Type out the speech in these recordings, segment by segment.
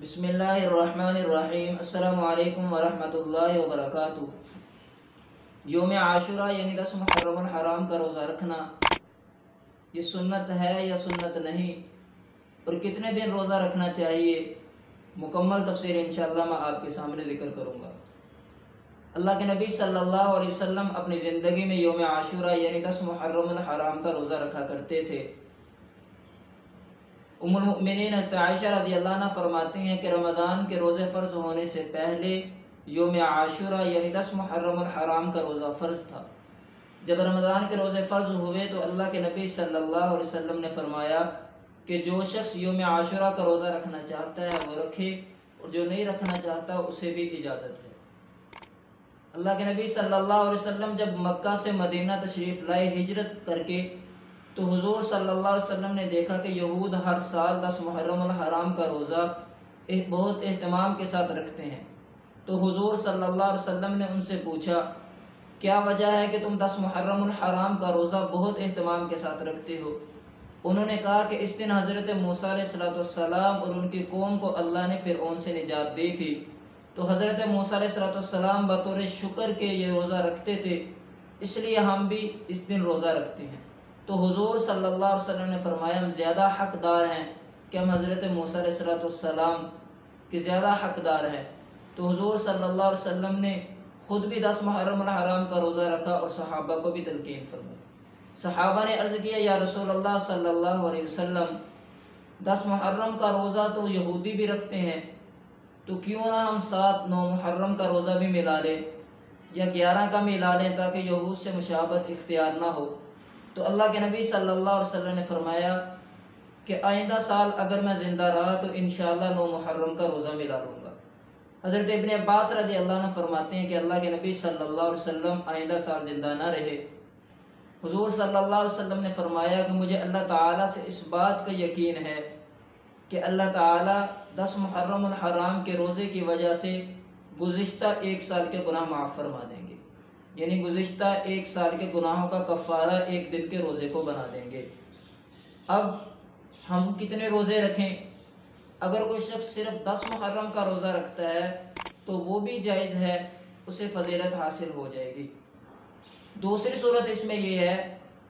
بسم اللہ الرحمن الرحیم۔ السلام علیکم ورحمۃ اللہ وبرکاتہ۔ یوم عاشورہ یعنی 10 محرم الحرام کا روزہ رکھنا، یہ سنت ہے یا سنت نہیں، اور کتنے دن روزہ رکھنا چاہیے، مکمل تفسیر انشاءاللہ میں آپ کے سامنے ذکر کروں گا۔ اللہ کے نبی صلی اللہ علیہ وسلم اپنی زندگی میں یوم عاشورہ یعنی 10 محرم الحرام کا روزہ رکھا کرتے تھے۔ ام المؤمنین حضرت عائشہ رضی اللہ عنہ فرماتی ہیں کہ رمضان کے روزے فرض ہونے سے پہلے یوم عاشورہ یعنی 10 محرم الحرام کا روزہ فرض تھا۔ جب رمضان کے روزے فرض ہوئے تو اللہ کے نبی صلی اللہ علیہ وسلم نے فرمایا کہ جو شخص یوم عاشورہ کا روزہ رکھنا چاہتا ہے وہ رکھے، اور جو نہیں رکھنا چاہتا اسے بھی اجازت ہے۔ اللہ کے نبی صلی اللہ علیہ وسلم جب مکہ سے مدینہ تشریف لائے ہجرت کر کے، تو حضور صلی اللہ علیہ وسلم نے دیکھا کہ یہود ہر سال 10 محرم الحرام کا روزہ بہت اہتمام کے ساتھ رکھتے ہیں۔ تو حضور صلی اللہ علیہ وسلم نے ان سے پوچھا کیا وجہ ہے کہ تم 10 محرم الحرام کا روزہ بہت اہتمام کے ساتھ رکھتے ہو؟ انہوں نے کہا کہ اس دن حضرت موسیٰ علیہ السلام اور ان کی قوم کو اللہ نے فرعون سے نجات دی تھی، تو حضرت موسیٰ علیہ السلام بطور شکر کے یہ روزہ رکھتے تھے، اس لیے ہم بھی اس دن روزہ رکھتے ہیں۔ تو حضور صلی اللہ علیہ وسلم نے فرمایا ہم زیادہ حقدار ہیں کہ ہم حضرت موسیٰ علیہ السلام کے زیادہ حقدار ہیں۔ تو حضور صلی اللہ علیہ وسلم نے خود بھی 10 محرم الحرام کا روزہ رکھا اور صحابہ کو بھی تلقین فرمائی۔ صحابہ نے عرض کیا یا رسول اللہ صلی اللہ علیہ وسلم 10 محرم کا روزہ تو یہودی بھی رکھتے ہیں، تو کیوں نہ ہم 7 9 محرم کا روزہ بھی ملا لیں یا 11 کا ملا لیں تاکہ یہود سے مشابہت اختیار نہ ہو۔ تو اللہ کے نبی صلی اللہ علیہ وسلم نے فرمایا کہ آئندہ سال اگر میں زندہ رہا تو انشاءاللہ 9 محرم کا روزہ ملا لوں گا۔ حضرت ابن عباس رضی اللہ عنہ فرماتے ہیں کہ اللہ کے نبی صلی اللہ علیہ وسلم آئندہ سال زندہ نہ رہے۔ حضور صلی اللہ علیہ وسلم نے فرمایا کہ مجھے اللہ تعالیٰ سے اس بات کا یقین ہے کہ اللہ تعالیٰ 10 محرم الحرام کے روزے کی وجہ سے گزشتہ 1 سال کے گناہ معاف فرما دیں گے، یعنی گزشتہ 1 سال کے گناہوں کا کفارہ 1 دن کے روزے کو بنا دیں گے۔ اب ہم کتنے روزے رکھیں؟ اگر کوئی شخص صرف 10 محرم کا روزہ رکھتا ہے تو وہ بھی جائز ہے، اسے فضیلت حاصل ہو جائے گی۔ دوسری صورت اس میں یہ ہے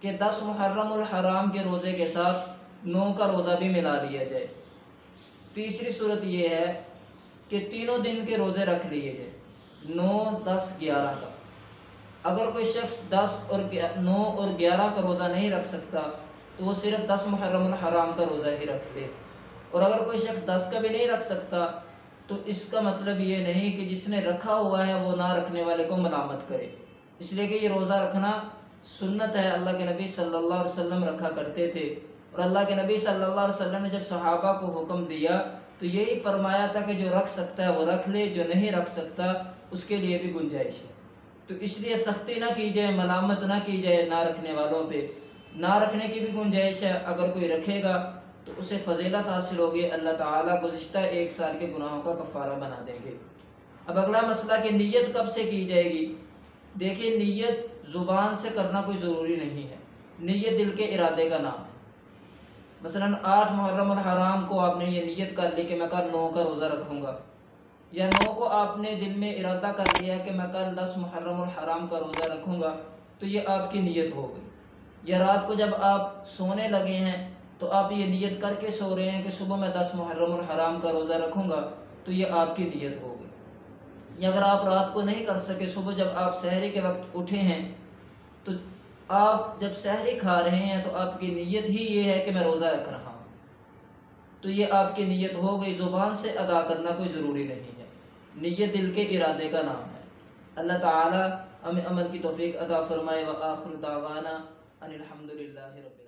کہ 10 محرم الحرام کے روزے کے ساتھ 9 کا روزہ بھی ملا لیا جائے۔ تیسری صورت یہ ہے کہ تینوں دن کے روزے رکھ لیے جائے، 9 10 11 کا۔ اگر کوئی شخص 10 اور 9 اور 11 کا روزہ نہیں رکھ سکتا تو وہ صرف 10 محرم الحرام کا روزہ ہی رکھ لے، اور اگر کوئی شخص 10 کا بھی نہیں رکھ سکتا تو اس کا مطلب یہ نہیں کہ جس نے رکھا ہوا ہے وہ نہ رکھنے والے کو ملامت کرے، اس لیے کہ یہ روزہ رکھنا سنت ہے، اللہ کے نبی صلی اللہ علیہ وسلم رکھا کرتے تھے، اور اللہ کے نبی صلی اللہ علیہ وسلم نے جب صحابہ کو حکم دیا تو یہی فرمایا تھا کہ جو رکھ سکتا ہے وہ رکھ لے، جو نہیں رکھ سکتا اس کے لیے بھی گنجائش ہے۔ تو اس لیے سختی نہ کی جائے، ملامت نہ کی جائے نہ رکھنے والوں پہ، نہ رکھنے کی بھی گنجائش ہے، اگر کوئی رکھے گا تو اسے فضیلت حاصل ہوگی، اللہ تعالیٰ گزشتہ 1 سال کے گناہوں کا کفارہ بنا دیں گے۔ اب اگلا مسئلہ کہ نیت کب سے کی جائے گی؟ دیکھیں نیت زبان سے کرنا کوئی ضروری نہیں ہے، نیت دل کے ارادے کا نام ہے۔ مثلا 8 محرم الحرام کو آپ نے یہ نیت کر لی کہ میں کل 9 کا روزہ رکھوں گا، یا 9 کو آپ نے دل میں ارادہ کر لیا کہ میں کل 10 محرم الحرام کا روزہ رکھوں گا، تو یہ آپ کی نیت ہو گئی۔ یا رات کو جب آپ سونے لگے ہیں تو آپ یہ نیت کر کے سو رہے ہیں کہ صبح میں 10 محرم الحرام کا روزہ رکھوں گا، تو یہ آپ کی نیت ہو گئی۔ یا اگر آپ رات کو نہیں کر سکے، صبح جب آپ سحری کے وقت اٹھے ہیں تو آپ جب سحری کھا رہے ہیں تو آپ کی نیت ہی یہ ہے کہ میں روزہ رکھ رہا ہوں، تو یہ آپ کی نیت ہو گئی، زبان سے ادا کرنا کوئی ضروری نہیں ہے، نیت دل کے ارادے کا نام ہے۔ اللہ تعالی ہمیں عمل کی توفیق عطا فرمائے۔ وآخر دعوانا ان الحمدللہ رب